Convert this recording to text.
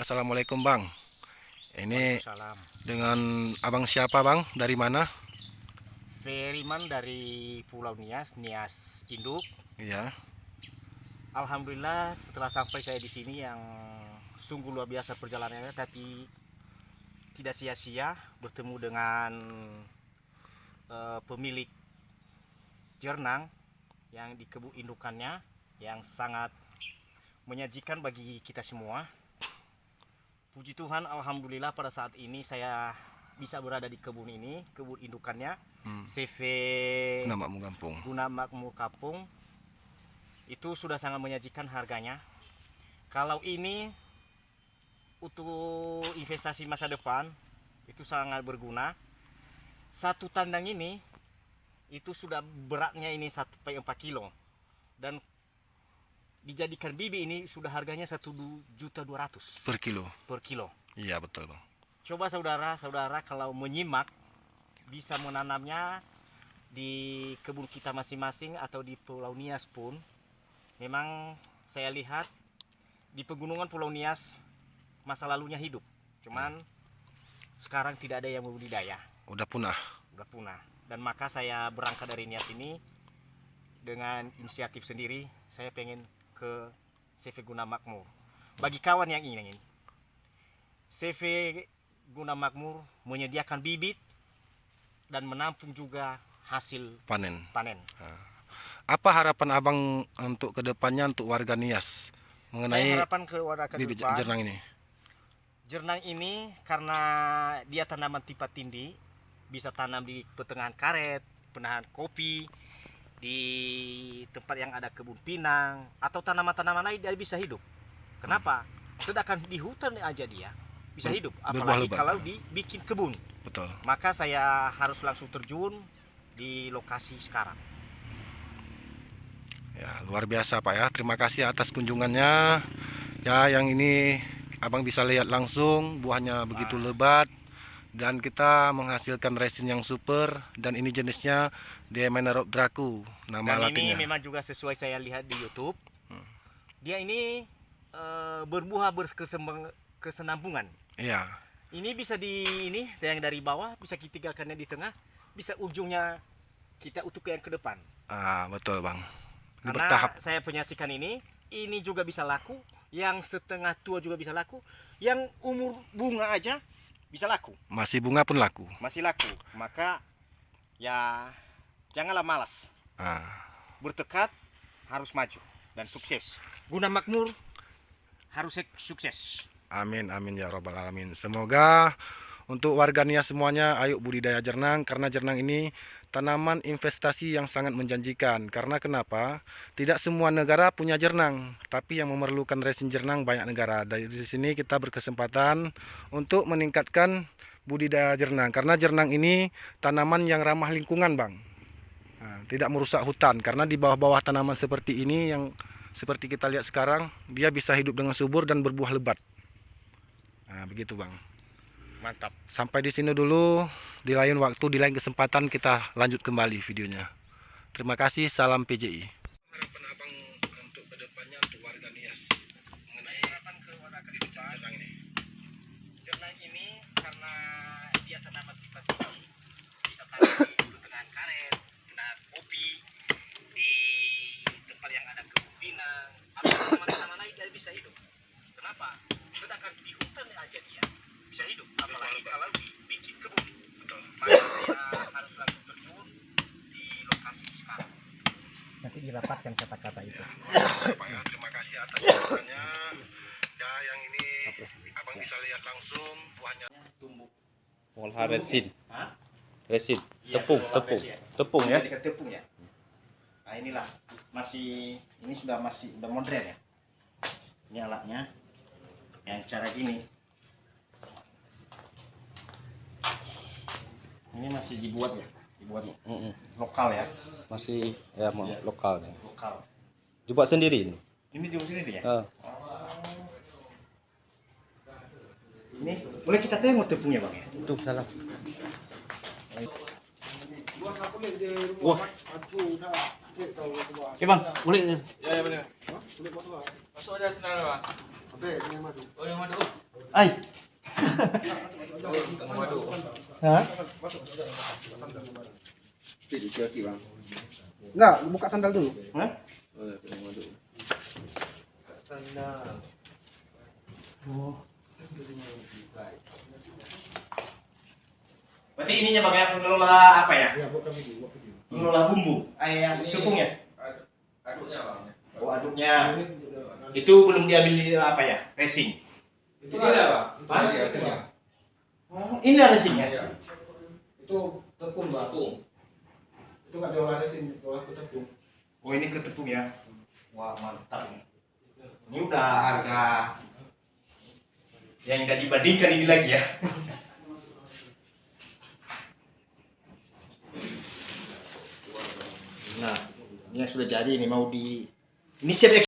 Assalamualaikum Bang. Ini Waalaikumsalam. dengan Abang siapa Bang? Dari mana? Feriman dari Pulau Nias, Nias Induk. Iya. Alhamdulillah setelah sampai saya di sini yang sungguh luar biasa perjalanannya, tapi tidak sia-sia bertemu dengan pemilik jernang yang di kebun indukannya yang sangat menyajikan bagi kita semua. Puji Tuhan, alhamdulillah pada saat ini saya bisa berada di kebun ini, kebun indukannya. CV Guna Makmur Kampung. Guna Makmur Kampung itu sudah sangat menyajikan harganya. Kalau ini untuk investasi masa depan itu sangat berguna. Satu tandang ini itu sudah beratnya ini 1,4 kilo dan dijadikan bibi ini sudah harganya 1.200.000 Per kilo. per kilo. Iya betul Bang. Coba saudara-saudara kalau menyimak bisa menanamnya di kebun kita masing-masing atau di Pulau Nias pun. Memang saya lihat di pegunungan Pulau Nias masa lalunya hidup. Cuman sekarang tidak ada yang membudidaya. Udah punah. Dan maka saya berangkat dari niat ini dengan inisiatif sendiri. Saya pengen ke CV Guna Makmur. Bagi kawan yang ingin, CV Guna Makmur menyediakan bibit dan menampung juga hasil Panen. panen. Apa harapan Abang untuk kedepannya untuk warga Nias Saya mengenai harapan ke warga ke bibit depan, jernang ini? jernang ini karena dia tanaman tipe tindih, bisa tanam di pertengahan karet, penahan kopi, di tempat yang ada kebun pinang atau tanaman-tanaman lain dia bisa hidup. Kenapa? Sedangkan di hutan aja dia bisa hidup, apalagi lebat. kalau dibikin kebun. Betul. Maka saya harus langsung terjun di lokasi sekarang. Ya, luar biasa Pak ya. Terima kasih atas kunjungannya. Ya, yang ini Abang bisa lihat langsung buahnya begitu lebat dan kita menghasilkan resin yang super, dan ini jenisnya Demenerop Draco nama Dan ini latinnya. memang juga sesuai saya lihat di YouTube. Dia ini berbuah berkesenambungan. Iya. Ini bisa ini yang dari bawah bisa kita tinggalkannya di tengah, bisa ujungnya kita utuk yang ke depan. Betul Bang. Ini Karena bertahap. saya penyaksikan ini juga bisa laku, yang setengah tua juga bisa laku, yang umur bunga aja bisa laku. Masih bunga pun laku. Masih laku. Maka ya janganlah malas. Bertekad harus maju dan sukses. Guna Makmur harus sukses. Amin amin ya robbal alamin. Semoga untuk warga Nias semuanya ayo budidaya jernang, karena jernang ini tanaman investasi yang sangat menjanjikan. Karena kenapa? Tidak semua negara punya jernang, tapi yang memerlukan resin jernang banyak negara. Dari sini kita berkesempatan untuk meningkatkan budidaya jernang, karena jernang ini tanaman yang ramah lingkungan Bang. Tidak merusak hutan, karena di bawah-bawah tanaman seperti ini yang seperti kita lihat sekarang, dia bisa hidup dengan subur dan berbuah lebat. Begitu Bang. Mantap. Sampai di sini dulu. Di lain waktu, di lain kesempatan kita lanjut kembali videonya. Terima kasih. Salam PJI. Harapan Abang untuk kedepannya untuk warga Nias mengenai harapan ke warga ke depan ini. jernang ini karena dia tanaman tipe tinggi, bisa tanam di pertengahan karet, penahan kopi, di tempat yang ada kebun pinang atau tanaman-tanaman lain dia bisa hidup. Kenapa? Sedangkan di hutan aja dia bisa hidup, apalagi kalau dibikin kebun. Maka saya harus langsung terjun di lokasi sekarang. Nanti dirapatkan kata-kata itu. Pak ya, terima kasih atas kunjungannya. Ya, yang ini Abang bisa lihat langsung buahnya Tumbuh. Olahan resin, Hah? resin, Iya, tepung, olah tepung, resin. tepung ya. Dijadikan tepung ya. Nah inilah ini sudah modern ya. Ini alatnya yang cara gini. Ini masih dibuat lokal ya. Masih ya Iya. lokal nih. Lokal. Dibuat sendiri ini. Ini dibuat sendiri ya. Ah. Ini boleh kita tengok tepungnya bang ya. Tuh salah. Wah. Oke bang, boleh. Ya, ya boleh. Masuk aja sebentar, Pak. Ay. Hah? Enggak, buka sandal dulu. Hah? Berarti ininya bang ya, pengelola apa ya? Pengelola bumbu, tepung ya? Aduknya bang. Oh aduknya. Itu belum diambil apa ya? Racing. Itu ada bang. Hah? Itu hasilnya. Oh, ini ada racingnya. Iya. Itu tepung, Bang. Tepung. Itu enggak diolah resin, diolah ke tepung. Oh ini ke tepung ya. Wah mantap nih. Ini udah harga yang nggak dibandingkan ini lagi ya. Nah, ini yang sudah jadi ini mau di ini siap ya.